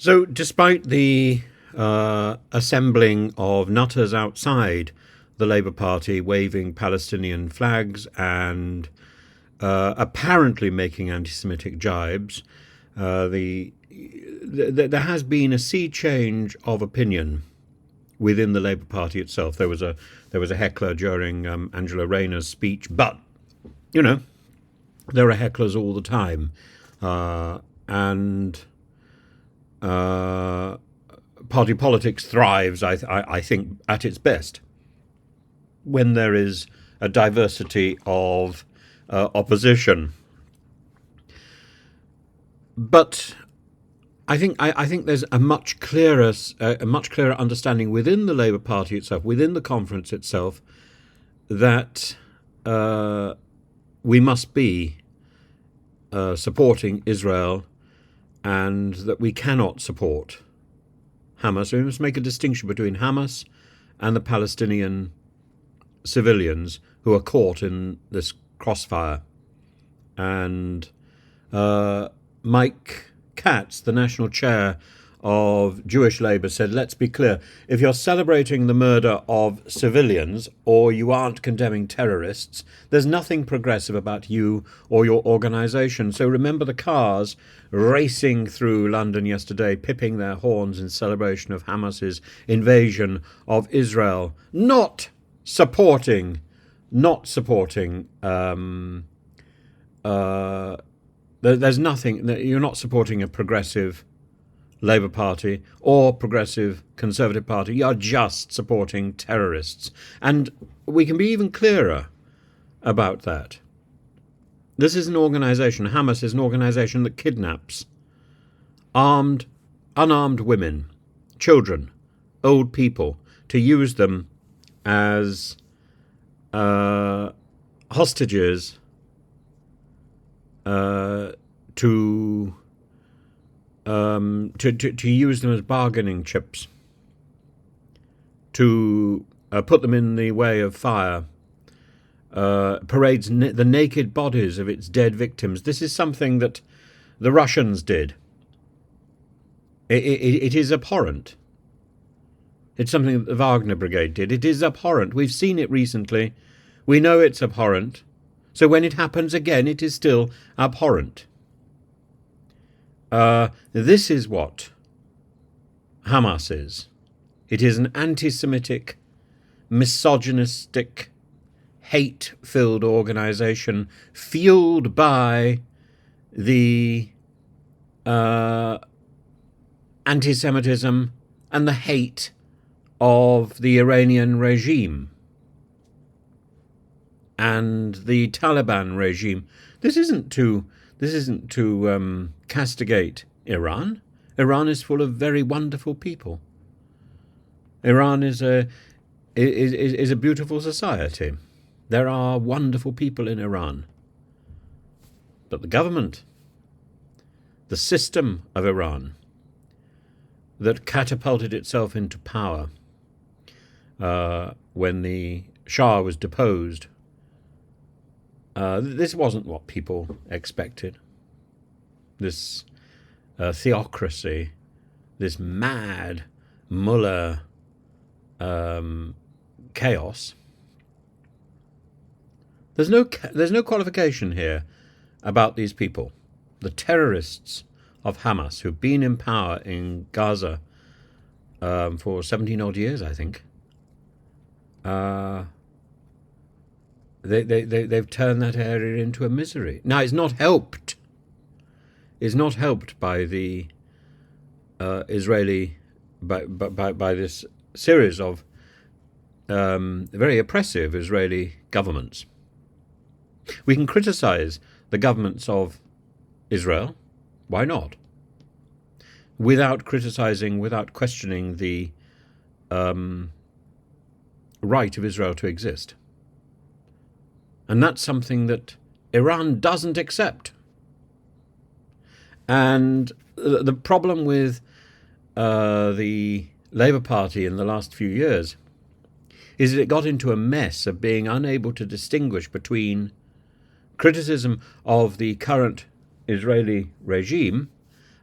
So, despite the assembling of nutters outside the Labour Party waving Palestinian flags and apparently making anti-Semitic jibes, there has been a sea change of opinion within the Labour Party itself. There was a heckler during Angela Rayner's speech, but you know there are hecklers all the time, and party politics thrives, I think, at its best when there is a diversity of opposition. But I think there's a much clearer understanding within the Labour Party itself, within the conference itself, that we must be supporting Israel, and that we cannot support Hamas. We must make a distinction between Hamas and the Palestinian civilians who are caught in this crossfire. And Mike Katz, the national chair of Jewish Labour, said, let's be clear, if you're celebrating the murder of civilians or you aren't condemning terrorists, there's nothing progressive about you or your organisation. So remember the cars racing through London yesterday, pipping their horns in celebration of Hamas's invasion of Israel, not supporting there's nothing, you're not supporting a progressive Labour Party or progressive Conservative Party. You're just supporting terrorists. And we can be even clearer about that. This is an organisation, Hamas is an organisation that kidnaps unarmed women, children, old people, to use them as hostages to use them as bargaining chips, to put them in the way of fire, parades the naked bodies of its dead victims. This is something that the Russians did. It is abhorrent. It's something that the Wagner Brigade did. It is abhorrent. We've seen it recently. We know it's abhorrent. So when it happens again, it is still abhorrent. This is what Hamas is. It is an anti-Semitic, misogynistic, hate-filled organisation fueled by the anti-Semitism and the hate of the Iranian regime and the Taliban regime. This isn't to castigate Iran. Iran is full of very wonderful people. Iran is a beautiful society. There are wonderful people in Iran. But the government, the system of Iran that catapulted itself into power when the Shah was deposed, this wasn't what people expected. This theocracy, this mad mullah chaos. There's no qualification here about these people, the terrorists of Hamas who've been in power in Gaza for 17 odd years, I think. They've turned that area into a misery. Now, it's not helped. It's not helped by the Israeli, by this series of very oppressive Israeli governments. We can criticize the governments of Israel. Why not? Without criticizing, without questioning the right of Israel to exist. And that's something that Iran doesn't accept. And the problem with the Labour Party in the last few years is that it got into a mess of being unable to distinguish between criticism of the current Israeli regime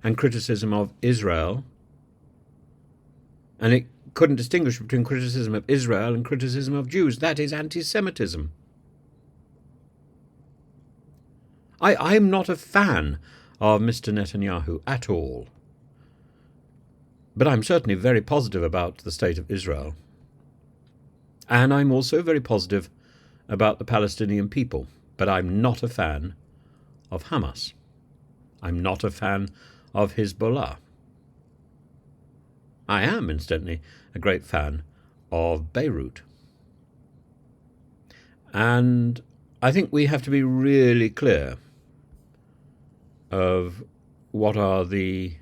and criticism of Israel, and it couldn't distinguish between criticism of Israel and criticism of Jews. That is anti-Semitism. I'm not a fan of Mr. Netanyahu at all, but I'm certainly very positive about the state of Israel. And I'm also very positive about the Palestinian people, but I'm not a fan of Hamas. I'm not a fan of Hezbollah. I am, incidentally, a great fan of Beirut. And I think we have to be really clear of what are the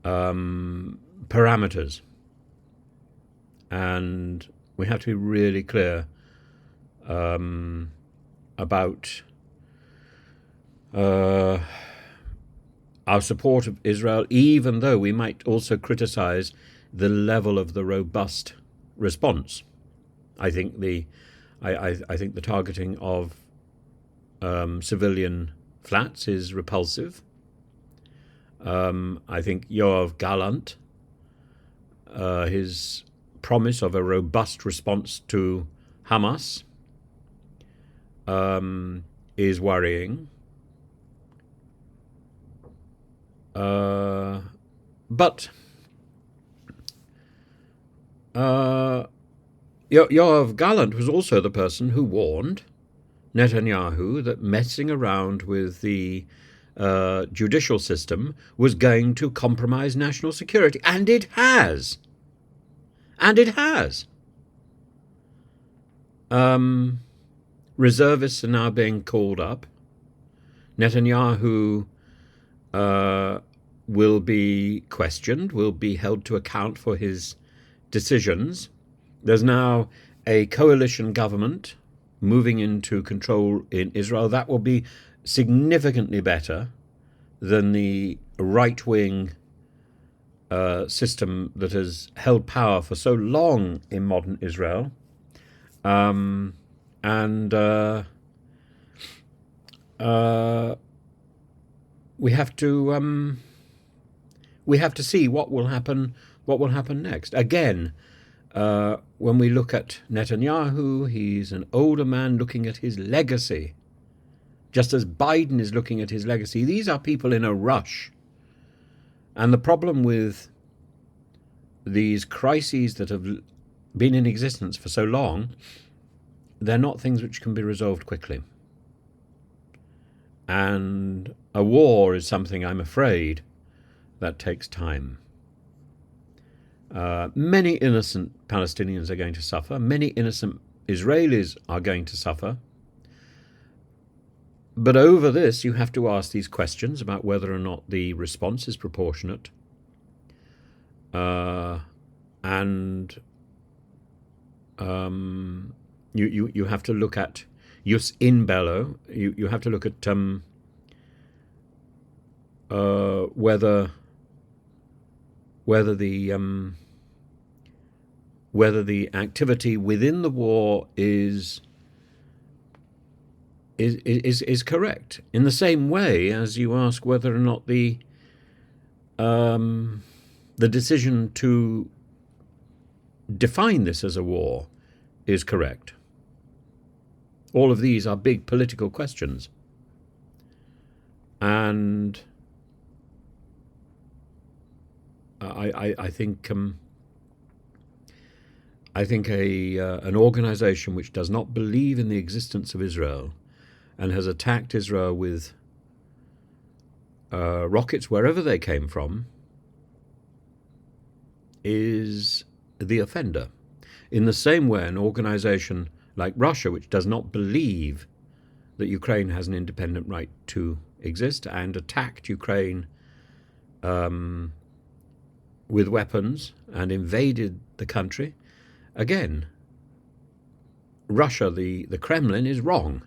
parameters, and we have to be really clear about our support of Israel, even though we might also criticize the level of the robust response. I think the targeting of civilian flats is repulsive. I think Yoav Gallant, his promise of a robust response to Hamas, is worrying. But Yoav Gallant was also the person who warned Netanyahu that messing around with the judicial system was going to compromise national security. And it has. And it has. Reservists are now being called up. Netanyahu will be questioned, will be held to account for his decisions. There's now a coalition government moving into control in Israel. That will be significantly better than the right-wing system that has held power for so long in modern Israel. We have to see what will happen next. Again, when we look at Netanyahu, he's an older man looking at his legacy, just as Biden is looking at his legacy. These are people in a rush. And the problem with these crises that have been in existence for so long, they're not things which can be resolved quickly. And a war is something, I'm afraid, that takes time. Many innocent Palestinians are going to suffer. Many innocent Israelis are going to suffer. But over this, you have to ask these questions about whether or not the response is proportionate. You have to look at jus in bello. You have to look at whether the activity within the war is correct, in the same way as you ask whether or not the decision to define this as a war is correct. All of these are big political questions, and I think an organization which does not believe in the existence of Israel and has attacked Israel with rockets wherever they came from is the offender. In the same way, an organization like Russia, which does not believe that Ukraine has an independent right to exist and attacked Ukraine with weapons and invaded the country, again, Russia, the Kremlin, is wrong.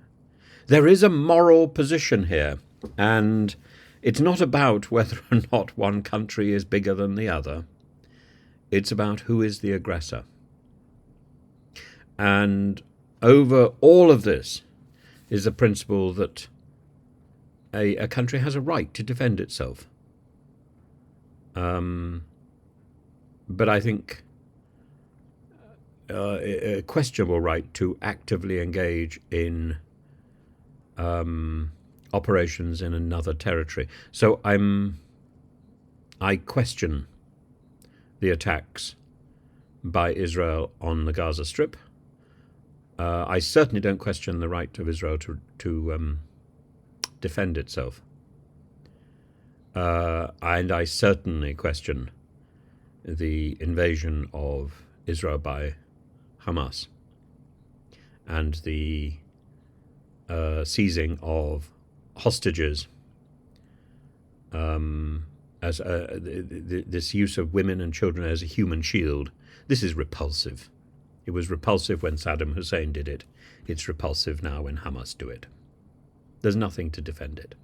There is a moral position here, and it's not about whether or not one country is bigger than the other. It's about who is the aggressor. And over all of this is the principle that a country has a right to defend itself. But I think a questionable right to actively engage in operations in another territory. So I question the attacks by Israel on the Gaza Strip. I certainly don't question the right of Israel to defend itself. And I certainly question the invasion of Israel by Hamas and the seizing of hostages, as this use of women and children as a human shield. This is repulsive. It was repulsive when Saddam Hussein did it. It's repulsive now when Hamas do it. There's nothing to defend it.